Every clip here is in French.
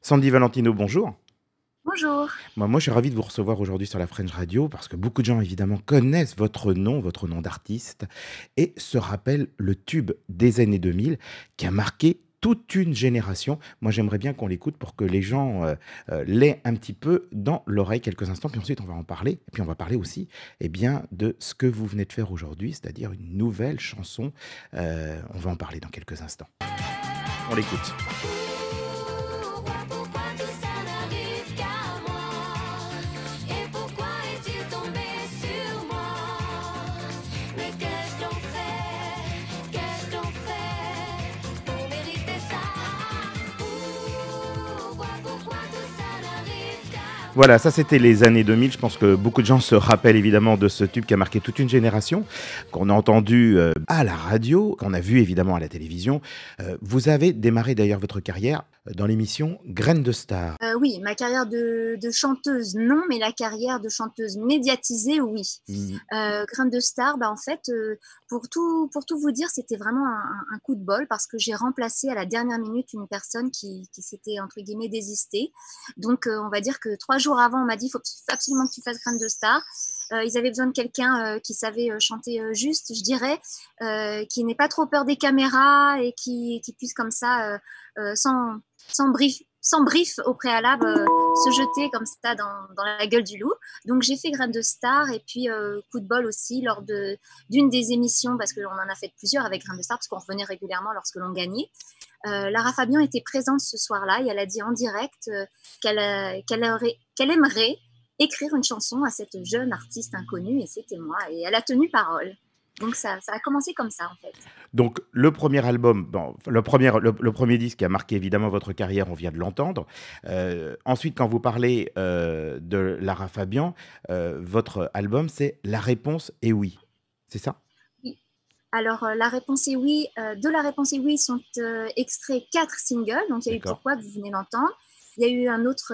Sandy Valentino, bonjour. Bonjour. Moi, je suis ravi de vous recevoir aujourd'hui sur la French Radio parce que beaucoup de gens, évidemment, connaissent votre nom d'artiste et se rappellent le tube des années 2000 qui a marqué toute une génération. Moi, j'aimerais bien qu'on l'écoute pour que les gens l'aient un petit peu dans l'oreille quelques instants, puis ensuite on va en parler. Et puis on va parler aussi de ce que vous venez de faire aujourd'hui, c'est-à-dire une nouvelle chanson. On va en parler dans quelques instants. On l'écoute. Pourquoi tout ça n'arrive qu'à moi? Et pourquoi est-il tombé sur moi? Mais qu'ai-je donc fait pour mériter ça? Pourquoi tout ça n'arrive qu'à Voilà, ça moi? c'était les années 2000. Je pense que beaucoup de gens se rappellent évidemment de ce tube qui a marqué toute une génération, qu'on a entendu à la radio, qu'on a vu évidemment à la télévision. Vous avez démarré d'ailleurs votre carrière dans l'émission Graines de Star. Oui, ma carrière de chanteuse, non, mais la carrière de chanteuse médiatisée, oui. Mm. Grain de Star, bah, en fait, pour tout vous dire, c'était vraiment un coup de bol parce que j'ai remplacé à la dernière minute une personne qui s'était, entre guillemets, désistée. Donc, on va dire que 3 jours avant, on m'a dit, il faut absolument que tu fasses Grain de Star. Ils avaient besoin de quelqu'un qui savait chanter juste, je dirais, qui n'ait pas trop peur des caméras et qui puisse comme ça, sans brief au préalable, se jeter comme ça dans la gueule du loup. Donc j'ai fait Graines de Star et puis coup de bol aussi lors d'une des émissions, parce qu'on en a fait plusieurs avec Graines de Star, parce qu'on revenait régulièrement lorsque l'on gagnait. Lara Fabian était présente ce soir-là et elle a dit en direct qu'elle aimerait écrire une chanson à cette jeune artiste inconnue et c'était moi. Et elle a tenu parole. Donc ça a commencé comme ça en fait. Donc le premier album, bon, le premier disque qui a marqué évidemment votre carrière, on vient de l'entendre. Ensuite, quand vous parlez de Lara Fabian, votre album c'est La réponse est oui. C'est ça? Oui. Alors, la réponse est oui. De la réponse est oui sont extraits 4 singles. Donc, il y a eu D'accord. Pourquoi que vous venez d'entendre. Il y a eu un autre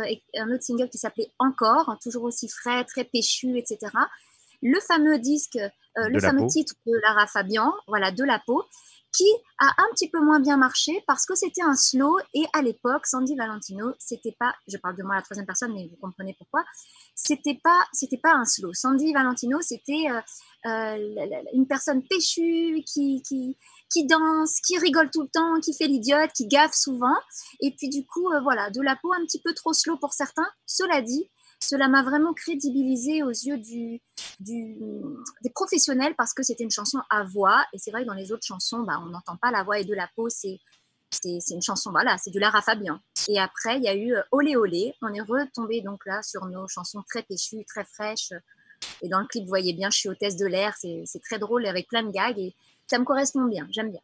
single qui s'appelait Encore, toujours aussi frais, très péchu, etc. Le fameux disque, De le la fameux peau. titre de Lara Fabian, voilà, De la peau, qui a un petit peu moins bien marché parce que c'était un slow et à l'époque, Sandy Valentino, c'était pas, je parle de moi à la troisième personne, mais vous comprenez pourquoi, c'était pas un slow. Sandy Valentino, c'était une personne péchue qui danse, qui rigole tout le temps, qui fait l'idiote, qui gaffe souvent. Et puis du coup, voilà, de la peau un petit peu trop slow pour certains. Cela dit, cela m'a vraiment crédibilisée aux yeux des professionnels parce que c'était une chanson à voix. Et c'est vrai que dans les autres chansons, bah, on n'entend pas la voix et de la peau, c'est une chanson, voilà, c'est du Lara Fabian. Et après, il y a eu Olé Olé. On est retombé donc là sur nos chansons très péchues, très fraîches. Et dans le clip, vous voyez bien, je suis hôtesse de l'air. C'est très drôle avec plein de gags et ça me correspond bien. J'aime bien.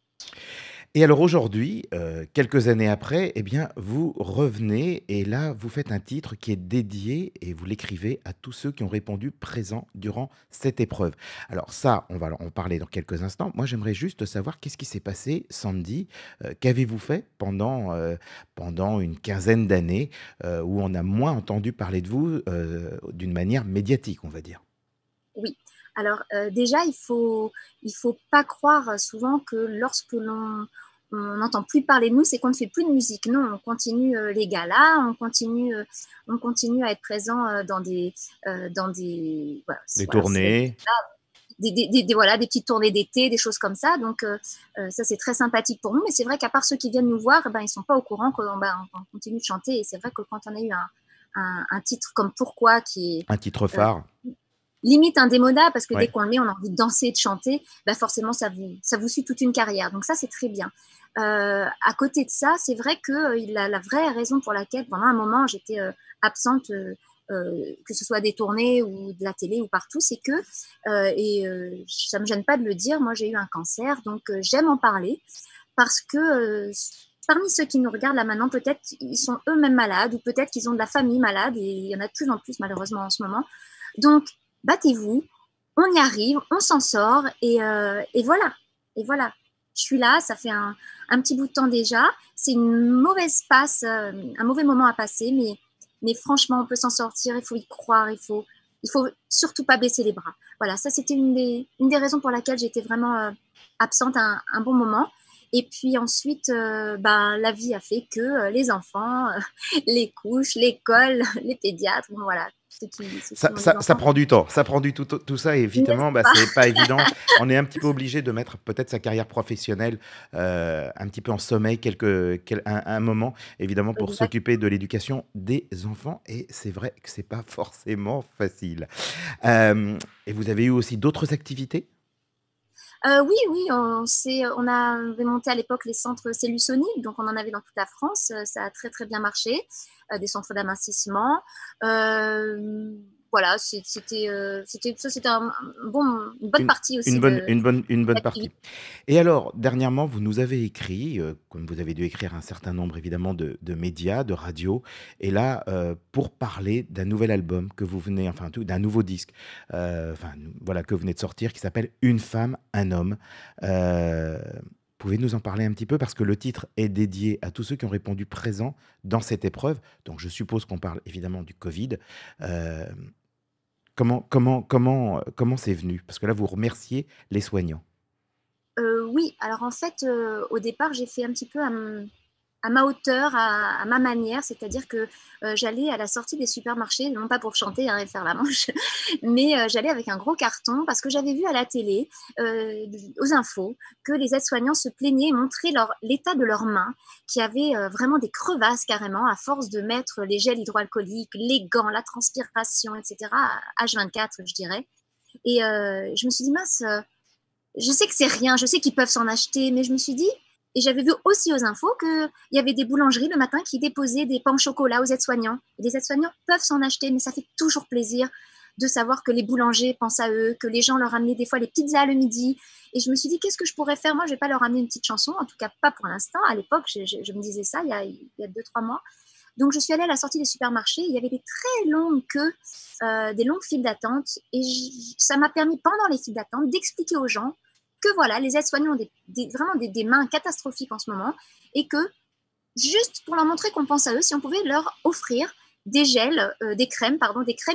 Et alors aujourd'hui, quelques années après, eh bien, vous revenez et là, vous faites un titre qui est dédié et vous l'écrivez à tous ceux qui ont répondu présent durant cette épreuve. Alors ça, on va en parler dans quelques instants. Moi, j'aimerais juste savoir qu'est-ce qui s'est passé, Sandy? Qu'avez-vous fait pendant une quinzaine d'années où on a moins entendu parler de vous d'une manière médiatique, on va dire? Oui. Alors déjà, il faut pas croire souvent que lorsque on n'entend plus parler de nous, c'est qu'on ne fait plus de musique. Non, on continue les galas, on continue à être présent dans des, Des voilà, tournées? voilà, des petites tournées d'été, des choses comme ça. Donc ça, c'est très sympathique pour nous. Mais c'est vrai qu'à part ceux qui viennent nous voir, ben, ils sont pas au courant qu'on on continue de chanter. Et c'est vrai que quand on a eu un titre comme Pourquoi, qui est Un titre phare? limite indémodable parce que dès Ouais. qu'on le met, on a envie de danser et de chanter, bah forcément, ça vous suit toute une carrière. Donc ça, c'est très bien. À côté de ça, c'est vrai que la vraie raison pour laquelle, pendant un moment, j'étais absente, que ce soit des tournées ou de la télé ou partout, c'est que, ça me gêne pas de le dire, moi j'ai eu un cancer, donc j'aime en parler parce que parmi ceux qui nous regardent là maintenant, peut-être ils sont eux-mêmes malades ou peut-être qu'ils ont de la famille malade et il y en a de plus en plus malheureusement en ce moment. Donc battez-vous, on y arrive, on s'en sort et voilà. Et voilà. Je suis là, ça fait un petit bout de temps déjà. C'est une mauvaise passe, un mauvais moment à passer, mais franchement, on peut s'en sortir. Il faut y croire. Il faut surtout pas baisser les bras. Voilà, ça c'était une des raisons pour laquelle j'étais vraiment absente un bon moment. Et puis ensuite, ben, la vie a fait que les enfants, les couches, l'école, les pédiatres, bon, voilà, ceux qui ont des Ça enfants. prend du temps, ça prend tout ça et évidemment, N'est-ce bah, pas? c'est pas évident. On est un petit peu obligé de mettre peut-être sa carrière professionnelle, un petit peu en sommeil un moment, évidemment pour s'occuper de l'éducation des enfants et c'est vrai que c'est pas forcément facile. Hem Et vous avez eu aussi d'autres activités? Oui, oui, on avait monté à l'époque les centres Cellusonic, donc on en avait dans toute la France. Ça a très très bien marché, des centres d'amincissement. Voilà, c'était une bonne Une partie aussi de une bonne l'activité. partie. Et alors, dernièrement, vous nous avez écrit, comme vous avez dû écrire un certain nombre évidemment de médias, de radios et là, pour parler d'un nouvel album que vous venez enfin tout d'un nouveau disque, enfin voilà, que vous venez de sortir qui s'appelle «Une femme, un homme». Pouvez nous en parler un petit peu? Parce que le titre est dédié à tous ceux qui ont répondu présents dans cette épreuve, donc je suppose qu'on parle évidemment du covid. Hem, comment c'est venu? Parce que là, vous remerciez les soignants. Oui, alors en fait, au départ, j'ai fait un petit peu à ma hauteur, à ma manière, c'est-à-dire que j'allais à la sortie des supermarchés, non pas pour chanter hein, et faire la manche, mais j'allais avec un gros carton parce que j'avais vu à la télé, aux infos, que les aides-soignants se plaignaient et montraient l'état de leurs mains, qui avaient vraiment des crevasses carrément à force de mettre les gels hydroalcooliques, les gants, la transpiration, etc., H24, je dirais. Et je me suis dit, mince, je sais que c'est rien, je sais qu'ils peuvent s'en acheter, mais je me suis dit, et j'avais vu aussi aux infos qu'il y avait des boulangeries le matin qui déposaient des pains au chocolat aux aides-soignants. Et les aides-soignants peuvent s'en acheter, mais ça fait toujours plaisir de savoir que les boulangers pensent à eux, que les gens leur amenaient des fois les pizzas le midi. Et je me suis dit, qu'est-ce que je pourrais faire? Moi, je vais pas leur amener une petite chanson, en tout cas pas pour l'instant. À l'époque, je me disais ça il y a 2-3 mois. Donc, je suis allée à la sortie des supermarchés. Il y avait des très longues queues, des longues files d'attente. Et ça m'a permis, pendant les files d'attente, d'expliquer aux gens que voilà, les aides-soignants ont vraiment des mains catastrophiques en ce moment et que juste pour leur montrer qu'on pense à eux, si on pouvait leur offrir des gels, des crèmes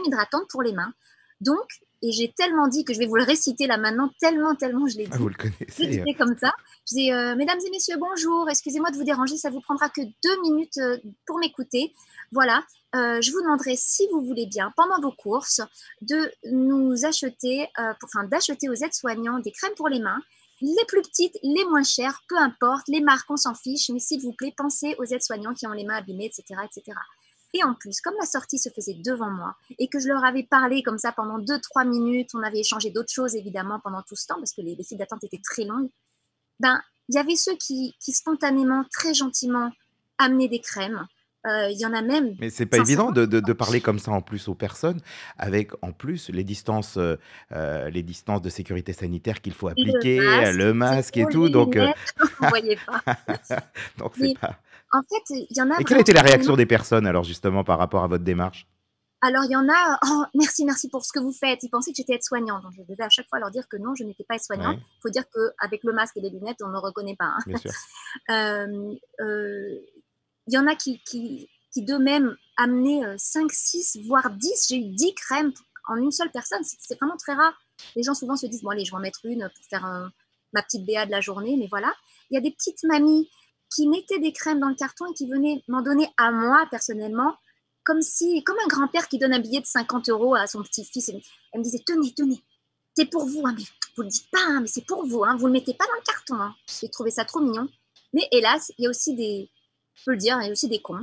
hydratantes pour les mains. Donc, et j'ai tellement dit que je vais vous le réciter là maintenant, tellement je l'ai Ah, vous dit. le Je connaissez, disais comme ça. Je disais, mesdames et messieurs, bonjour, excusez-moi de vous déranger, ça vous prendra que 2 minutes pour m'écouter. Voilà, je vous demanderai, si vous voulez bien, pendant vos courses, de nous acheter, d'acheter aux aides-soignants des crèmes pour les mains, les plus petites, les moins chères, peu importe, les marques, on s'en fiche, mais s'il vous plaît, pensez aux aides-soignants qui ont les mains abîmées, etc., etc. Et en plus, comme la sortie se faisait devant moi et que je leur avais parlé comme ça pendant 2-3 minutes, on avait échangé d'autres choses évidemment pendant tout ce temps parce que les files d'attente étaient très longues, ben, il y avait ceux qui spontanément, très gentiment, amenaient des crèmes. Il y en a même, mais c'est pas évident sincèrement, de parler comme ça en plus aux personnes, avec en plus les distances de sécurité sanitaire qu'il faut le appliquer, masque, le j'ai masque et beau, tout les donc lunettes, vous ne voyez pas. donc c'est Mais pas en fait, il y en a et quelle a vraiment été la spontanément. réaction des personnes alors justement par rapport à votre démarche? Alors, il y en a, oh, merci, merci pour ce que vous faites. Ils pensaient que j'étais aide-soignante. Donc, je devais à chaque fois leur dire que non, je n'étais pas aide-soignante. Ouais, Il faut dire qu'avec le masque et les lunettes, on ne me reconnaît pas. bien sûr. Il y en a qui d'eux-mêmes amenaient 5, 6, voire 10. J'ai eu 10 crèmes en une seule personne. C'est vraiment très rare. Les gens souvent se disent, bon, allez, je vais en mettre une pour faire ma petite BA de la journée. Mais voilà, il y a des petites mamies qui mettaient des crèmes dans le carton et qui venaient m'en donner à moi personnellement comme un grand-père qui donne un billet de 50 euros à son petit-fils. Elle me disait, tenez, tenez, c'est pour vous, hein, mais vous le dites pas, hein, mais c'est pour vous, hein, vous le mettez pas dans le carton. Hein. J'ai trouvé ça trop mignon. Mais hélas, il y a aussi je peux le dire, il y a aussi des cons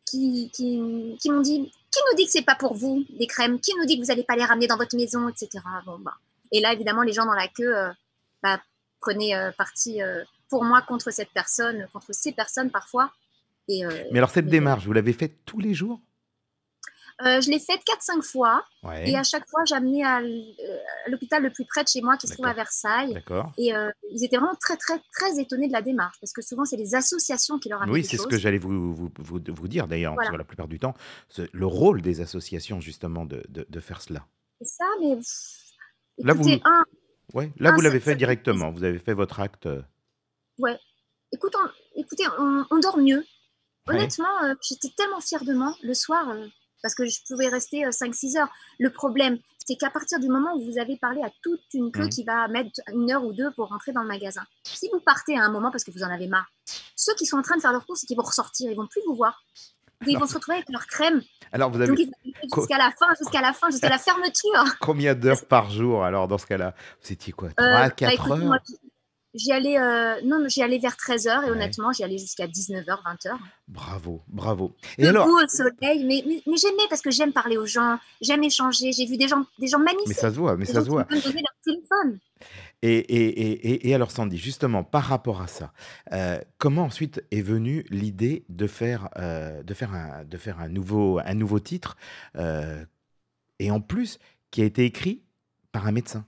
qui m'ont dit, qui nous dit que c'est pas pour vous, les crèmes, qui nous dit que vous n'allez pas les ramener dans votre maison, etc. Bon, bah. Et là, évidemment, les gens dans la queue bah, prenaient parti pour moi contre cette personne, contre ces personnes parfois. Mais alors cette Mais voilà. démarche, vous l'avez faite tous les jours? Je l'ai faite 4-5 fois et Ouais, à chaque fois, j'amenais à l'hôpital le plus près de chez moi qui se trouve à d'accord, Versailles d'accord. et ils étaient vraiment très, très, très étonnés de la démarche parce que souvent, c'est les associations qui leur amenaient Oui, des c'est ce que choses. j'allais vous dire d'ailleurs, parce Voilà, que la plupart du temps, le rôle des associations justement de faire cela. c'est ça, mais Là écoutez, vous Ouais, là vous l'avez fait ça fait plaisir. directement, vous avez fait votre acte, Ouais. Écoutez, on dort mieux. ouais. Honnêtement, j'étais tellement fière de moi. Le soir, parce que je pouvais rester 5-6 heures. Le problème, c'est qu'à partir du moment où vous avez parlé à toute une queue qui va mettre 1 heure ou 2 pour rentrer dans le magasin, si vous partez à un moment parce que vous en avez marre, ceux qui sont en train de faire leurs courses et qui vont ressortir, ils vont plus vous voir. Ils vont se retrouver avec leur crème. Alors vous Donc, avez ils vont rester jusqu'à la fermeture. combien d'heures par jour alors dans ce cas-là? Vous étiez quoi? 3 à 4 écoutez, moi, heures? j'y allais, non, j'y allais vers 13 heures et Ouais. honnêtement, j'y allais jusqu'à 19 heures, 20 heures. Bravo, bravo. Et alors, Debout au soleil, mais j'aimais parce que j'aime parler aux gens, j'aime échanger. J'ai vu des gens mais magnifiques, ça se voit, des gens qui me donner leur téléphone. Et alors Sandy, justement, par rapport à ça, comment ensuite est venue l'idée de faire un nouveau titre, et en plus, qui a été écrit par un médecin?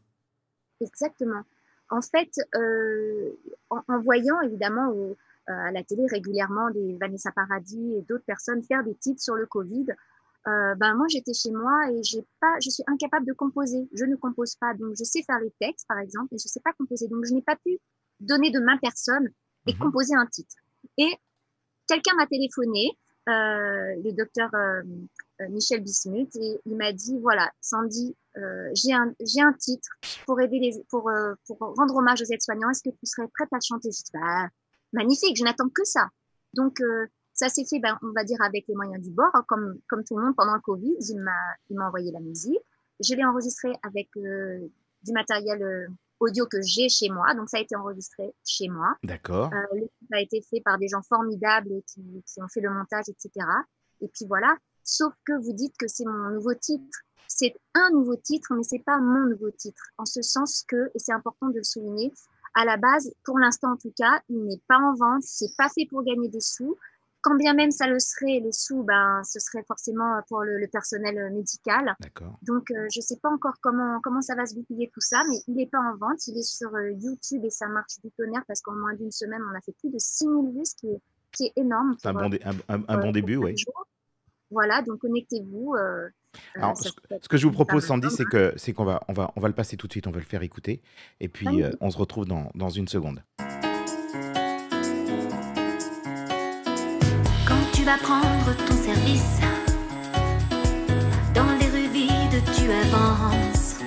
Exactement. En fait, en voyant évidemment à la télé régulièrement des Vanessa Paradis et d'autres personnes faire des titres sur le Covid, moi j'étais chez moi et je suis incapable de composer. Je ne compose pas, donc je sais faire les textes par exemple, mais je ne sais pas composer. Donc je n'ai pas pu donner de ma personne et Mmh. composer un titre. Et quelqu'un m'a téléphoné, le docteur Michel Bismuth, et il m'a dit voilà, Sandy, j'ai un titre pour aider pour rendre hommage aux aides-soignants. Est-ce que tu serais prête à le chanter? Je dis bah, magnifique, je n'attends que ça. Donc ça s'est fait, on va dire, avec les moyens du bord, hein, comme tout le monde pendant le Covid. Il m'a envoyé la musique. Je l'ai enregistré avec du matériel audio que j'ai chez moi. Donc ça a été enregistré chez moi. D'accord. Le clip a été fait par des gens formidables et qui ont fait le montage, etc. Et puis voilà. Sauf que vous dites que c'est mon nouveau titre. C'est un nouveau titre, mais c'est pas mon nouveau titre. En ce sens que, et c'est important de le souligner, à la base, pour l'instant en tout cas, il n'est pas en vente. C'est pas fait pour gagner des sous. Quand bien même ça le serait, les sous, ce serait forcément pour le personnel médical. D'accord. Donc, je ne sais pas encore comment ça va se goupiller tout ça, mais il n'est pas en vente. Il est sur YouTube et ça marche du tonnerre parce qu'en moins d'une semaine, on a fait plus de 6000 vues, ce qui est énorme. C'est un bon début, oui. Voilà, donc connectez-vous. Alors, ce que je vous propose, Sandy, c'est qu'on va le passer tout de suite, on va le faire écouter, et puis on se retrouve dans une seconde. Quand tu vas prendre ton service, dans les rues vides tu avances.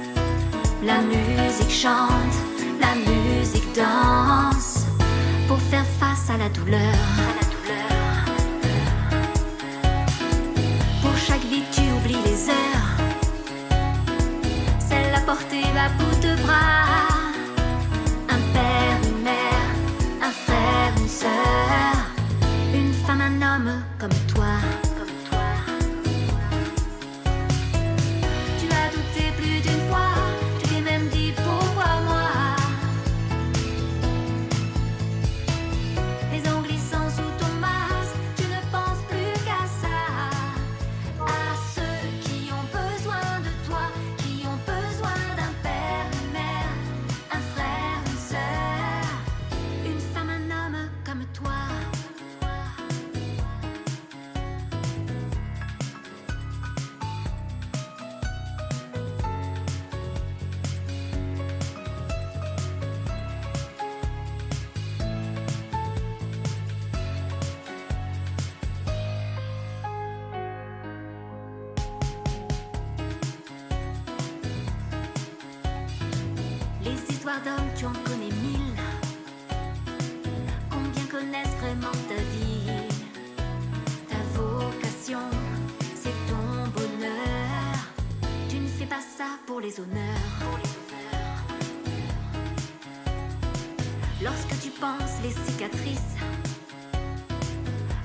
La musique chante, la musique danse, pour faire face à la douleur. Pour chaque vie tu oublies les heures, celle à porter à bout de bras. Un père, une mère, un frère, une sœur, une femme, un homme comme toi. Tu as douté plus d'une fois, tu t'es même dit pourquoi moi. Les ongles glissant sous ton masque, tu ne penses plus qu'à ça. À ceux qui ont besoin de toi, qui ont besoin d'un père, une mère, un frère, une sœur, une femme, un homme comme toi. Les histoires d'hommes, tu en connais 1000. Combien connaissent vraiment ta vie? Ta vocation, c'est ton bonheur. Tu ne fais pas ça pour les honneurs. Lorsque tu penses les cicatrices,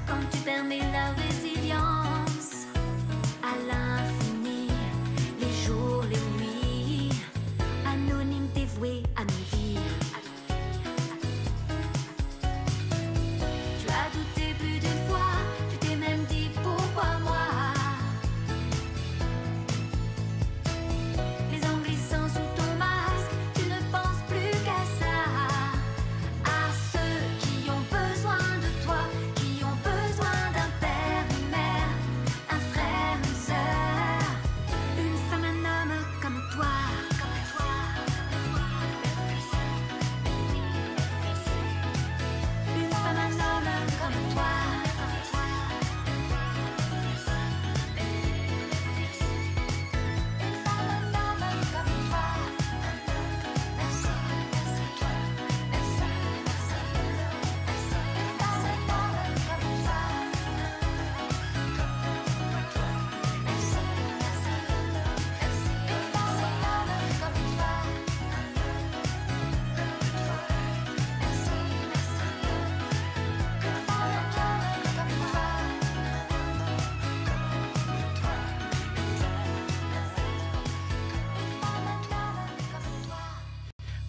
quand tu permets la résilience à l'infini, les jours, les nuits, anonyme dévoué à nos vies. Tu as douté plus d'une fois, tu t'es même dit pourquoi moi. Les ongles glissant sous ton masque, tu ne penses plus qu'à ça. À ceux qui ont besoin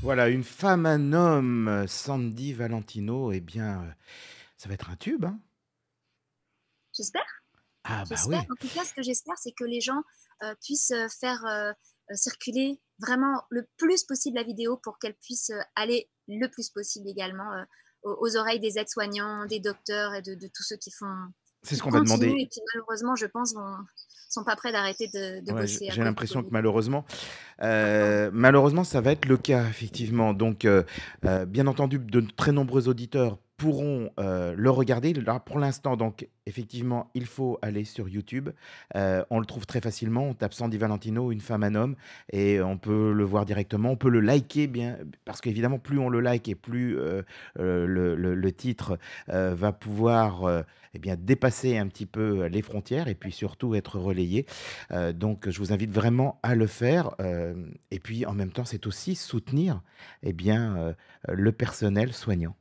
Voilà, une femme, un homme, Sandy Valentino, eh bien, ça va être un tube, hein? J'espère. Ah bah J'espère. oui, En tout cas, ce que j'espère, c'est que les gens puissent faire circuler vraiment le plus possible la vidéo pour qu'elle puisse aller le plus possible également aux oreilles des aides-soignants, des docteurs et de tous ceux c'est ce qui qu'on va continuent et demander. qui malheureusement, je pense, sont pas prêts d'arrêter de Ouais, bosser à j'ai cause du l'impression que Covid. malheureusement, ça va être le cas effectivement. Donc, bien entendu, de très nombreux auditeurs pourront, le regarder. Là, pour l'instant, donc effectivement, il faut aller sur YouTube. On le trouve très facilement. On tape Sandy Valentino, une femme, un homme et on peut le voir directement. On peut le liker bien parce qu'évidemment, plus on le like et plus, le titre, va pouvoir, eh bien, dépasser un petit peu les frontières et puis surtout être relayé. Donc je vous invite vraiment à le faire, et puis en même temps, c'est aussi soutenir, eh bien, le personnel soignant.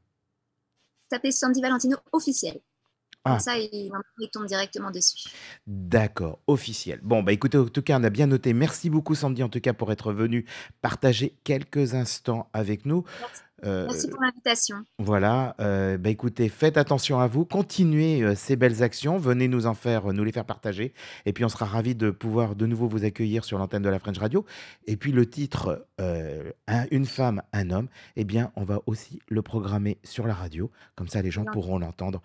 Tapez Sandy Valentino officiel. Comme Ah, ça, il tombe directement dessus. d'accord, officiel. Bon, bah, écoutez, en tout cas, on a bien noté. Merci beaucoup Sandy, en tout cas, pour être venue partager quelques instants avec nous. Merci, merci Heu pour l'invitation. Voilà, bah, écoutez, faites attention à vous, continuez, ces belles actions, venez nous les faire partager et puis on sera ravis de pouvoir de nouveau vous accueillir sur l'antenne de la French Radio et puis le titre, un une femme, un homme, eh bien, on va aussi le programmer sur la radio. Comme ça, les C'est gens gentil. pourront l'entendre,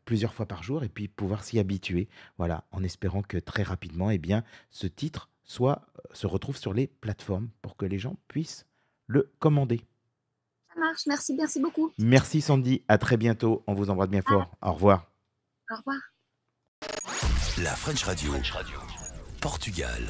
plusieurs fois par jour et puis pouvoir s'y habituer. Voilà, en espérant que très rapidement, eh bien, ce titre se retrouve sur les plateformes pour que les gens puissent le commander. Ça marche. Merci, merci beaucoup. Merci Sandy, à très bientôt. On vous embrasse bien Ah, fort. Au revoir. au revoir. La French Radio. Portugal.